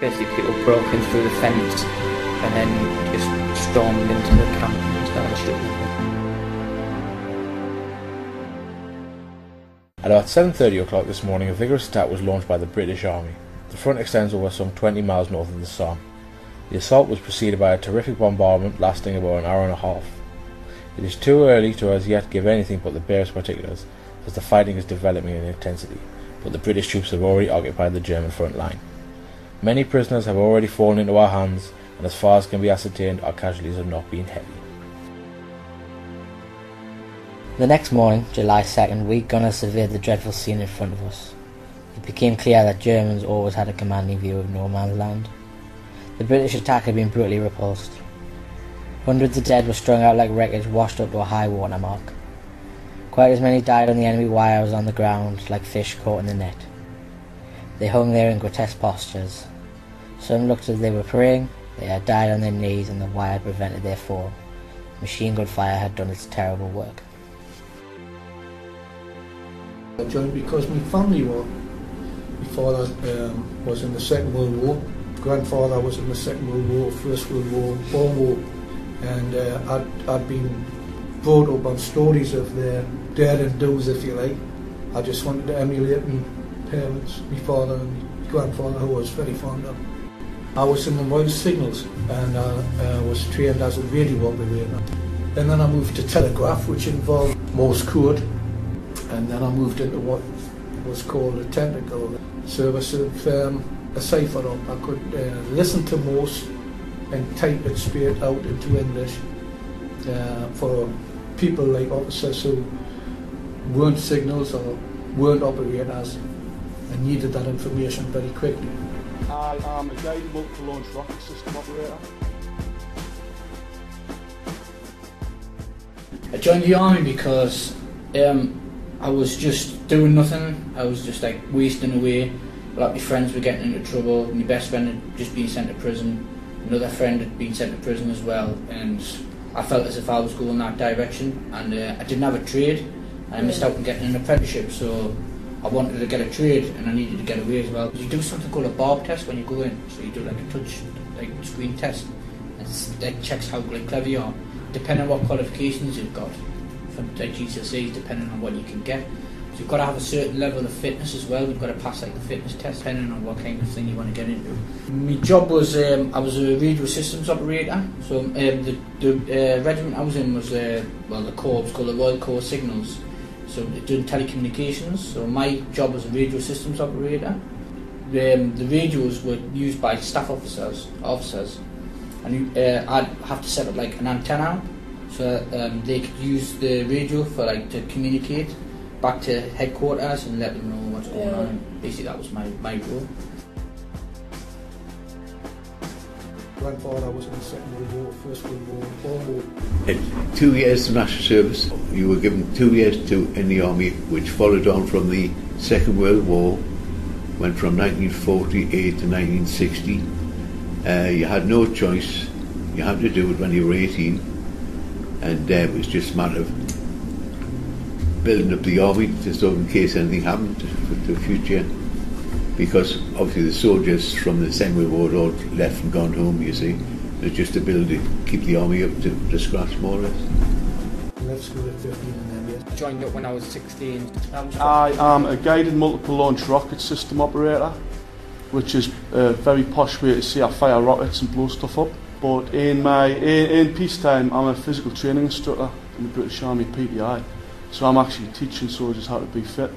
Basically people broke in through the fence and then just stormed into the camp and started shooting. At about 7:30 o'clock this morning, a vigorous attack was launched by the British Army. The front extends over some 20 miles north of the Somme. The assault was preceded by a terrific bombardment lasting about an hour and a half. It is too early to as yet give anything but the barest particulars, as the fighting is developing in intensity, but the British troops have already occupied the German front line. Many prisoners have already fallen into our hands, and as far as can be ascertained, our casualties have not been heavy. The next morning, July 2nd, we gunners surveyed the dreadful scene in front of us. It became clear that Germans always had a commanding view of no man's land. The British attack had been brutally repulsed. Hundreds of dead were strung out like wreckage washed up to a high water mark. Quite as many died on the enemy wire as on the ground, like fish caught in the net. They hung there in grotesque postures. Some looked as if they were praying. They had died on their knees and the wire had prevented their fall. Machine gun fire had done its terrible work. I joined because my family were. My father was in the Second World War. Grandfather was in the Second World War, First World War, World War, and I'd been brought up on stories of their dead and do's, if you like. I just wanted to emulate my parents, my father and my grandfather, who I was very fond of. I was in the Royal Signals and I was trained as a radio operator. And then I moved to telegraph, which involved Morse code. And then I moved into what was called a technical service of a cipher up. I could listen to Morse and type it straight out into English for people like officers who weren't signals or weren't operators and needed that information very quickly. I am a guided multiple launch rocket system operator. I joined the army because I was just doing nothing. I was just like wasting away. A lot of my friends were getting into trouble. My best friend had just been sent to prison. Another friend had been sent to prison as well, and I felt as if I was going that direction. And I didn't have a trade, and I missed out on getting an apprenticeship. So I wanted to get a trade, and I needed to get away as well. You do something called a BARB test when you go in. So you do like a touch, screen test, and it checks how clever you are, depending on what qualifications you've got. From like GCSEs, depending on what you can get. So you've got to have a certain level of fitness as well. You've got to pass like the fitness test, depending on what kind of thing you want to get into. My job was I was a radio systems operator. So the regiment I was in was the corps was called the Royal Corps Signals. So doing telecommunications. So my job was a radio systems operator. The radios were used by staff officers, and I'd have to set up like an antenna. So they could use the radio for to communicate back to headquarters and let them know what's going on. And basically that was my role. Grandfather was in the Second World War, First World War, World War. At 2 years of national service, you were given 2 years in the army, which followed on from the Second World War, went from 1948 to 1960. You had no choice, you had to do it when you were 18. And it was just a matter of building up the army just so in case anything happened for the future. Because obviously the soldiers from the Second World War had all left and gone home, you see. It was just to build to keep the army up to scratch more or less. Left school at 15 and then I joined up when I was 16. I am a guided multiple launch rocket system operator, which is a very posh way to say I fire rockets and blow stuff up. But in peacetime, I'm a physical training instructor in the British Army PTI, so I'm actually teaching soldiers how to be fit.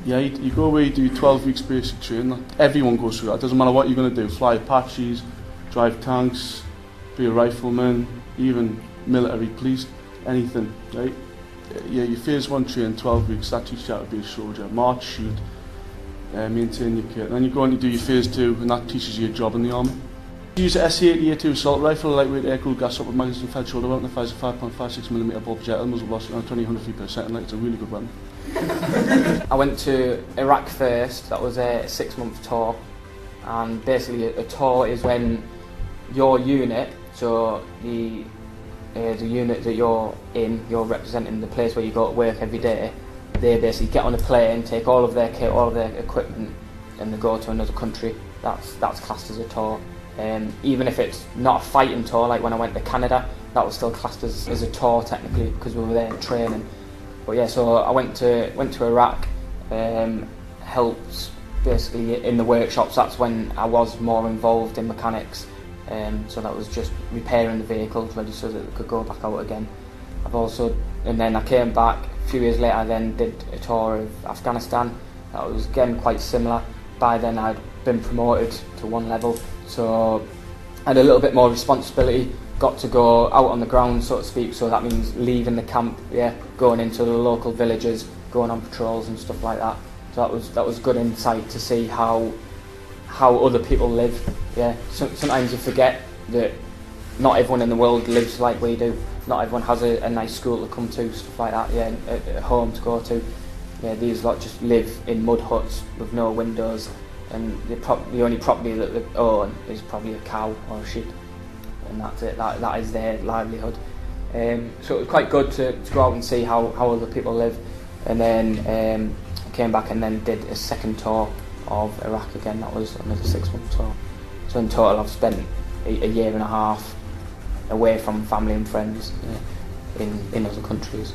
Yeah, you go away, you do 12 weeks basic training. Everyone goes through that. It doesn't matter what you're going to do. Fly Apaches, drive tanks, be a rifleman, even military police, anything. Right? Yeah, your phase 1 training, 12 weeks. That teaches you how to be a soldier. March, shoot, maintain your kit. Then you go on to do your phase 2, and that teaches you a job in the army. Use a SA-82 assault rifle, a lightweight air-cooled gas-up with magazine fed shoulder weapon that fires a 5.56mm bulb projectile, muzzle velocity around 20 feet per second. It's a really good weapon. I went to Iraq first. That was a 6-month tour, and basically a tour is when your unit, so the unit that you're in, you're representing the place where you go to work every day. They basically get on a plane, take all of their kit, all of their equipment, and they go to another country that's classed as a tour. Even if it's not a fighting tour, like when I went to Canada, that was still classed as a tour technically because we were there training. But yeah, so I went to Iraq, helped basically in the workshops. That's when I was more involved in mechanics. So that was just repairing the vehicles ready so that they could go back out again. And then I came back a few years later. I then did a tour of Afghanistan. That was again quite similar. By then I'd been promoted to 1 level, so I had a little bit more responsibility. Got to go out on the ground, so to speak. So that means leaving the camp, going into the local villages, going on patrols and stuff like that. So that was good insight to see how other people live. Sometimes you forget that not everyone in the world lives like we do. Not everyone has a nice school to come to, stuff like that. A home to go to. These lot just live in mud huts with no windows, and the only property that they own is probably a cow or a sheep, and that's it. That is their livelihood. So it was quite good to go out and see how other people live. And then came back and then did a second tour of Iraq again. That was another 6-month tour. So in total I've spent a year and a half away from family and friends in other countries.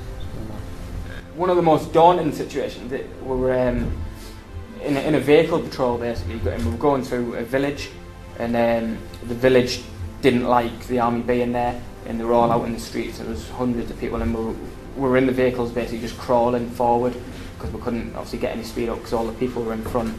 One of the most daunting situations, we were in a vehicle patrol basically, and we were going through a village, and the village didn't like the army being there, and they were all out in the streets, and there was hundreds of people, and we were in the vehicles basically just crawling forward because we couldn't obviously get any speed up because all the people were in front.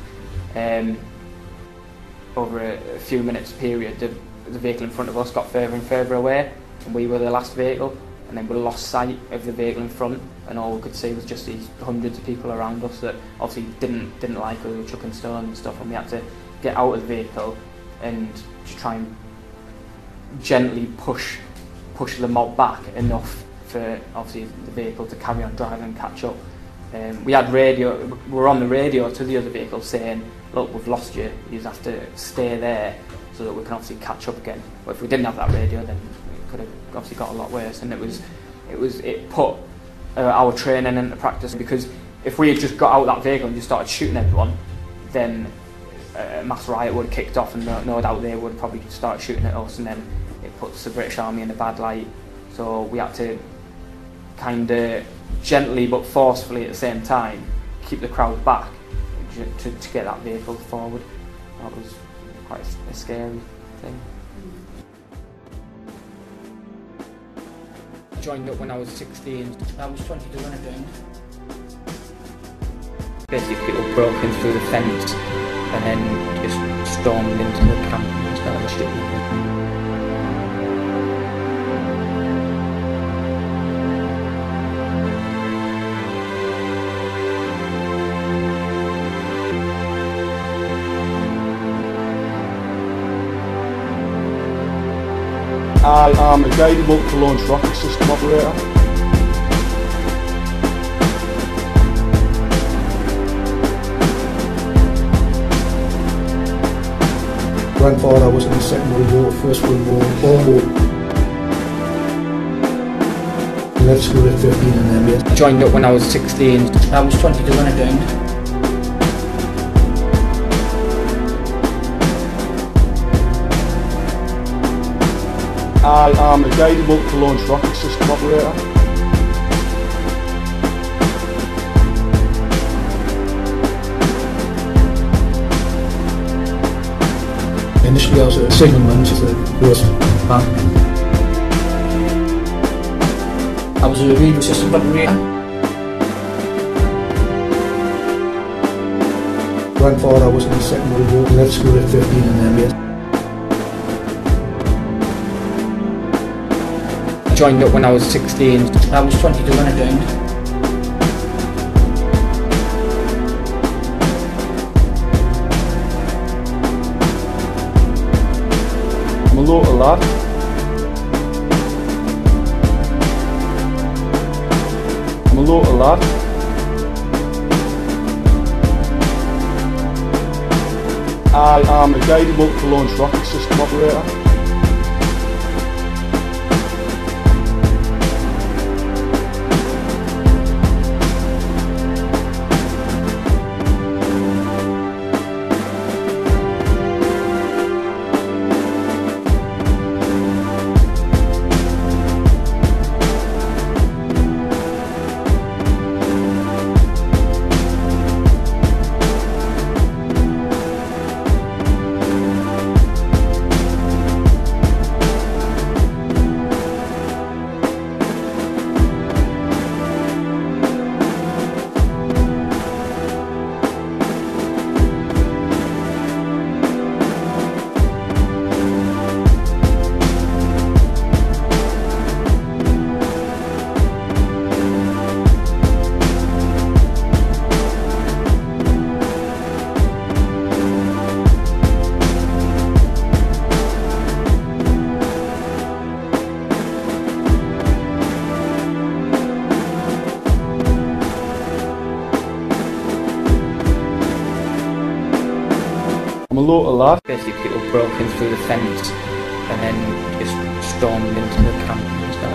Over a few minutes period, the vehicle in front of us got further and further away, and we were the last vehicle, and then we lost sight of the vehicle in front, and all we could see was just these hundreds of people around us that obviously didn't like us. We were chucking stones and stuff, and we had to get out of the vehicle and just try and gently push the mob back enough for obviously the vehicle to carry on driving and catch up. We were on the radio to the other vehicle saying, look, we've lost you, you just have to stay there so that we can obviously catch up again. But if we didn't have that radio, then it could have obviously got a lot worse, and it put our training into practice, because if we had just got out of that vehicle and just started shooting everyone, then a mass riot would have kicked off, and no doubt they would probably start shooting at us, and then it puts the British Army in a bad light. So we had to kind of gently but forcefully at the same time keep the crowd back to get that vehicle forward. That was quite a scary thing. I joined up when I was 16. I was 22 when I joined. Basically people broke in through the fence and then just stormed into the camp and started shooting. I am a guided multiple launch rocket system operator. Grandfather was in the Second World War, First World War, BARB War. Left school at 13 and then yes. I joined up when I was 16. I was 22 when I joined. I am a guided multiple launch rocket system operator. Initially I was a signalman, which is the worst part. I was a radio system operator. Grandfather was in the Second World War, left school at 13 and then yes. I joined up when I was 16. I was 22 when I joined. I'm a local lad. I'm a local lad. I am a guided multiple launch rocket system operator. Basically, people broke in through the fence and then just stormed into the camp and stuff.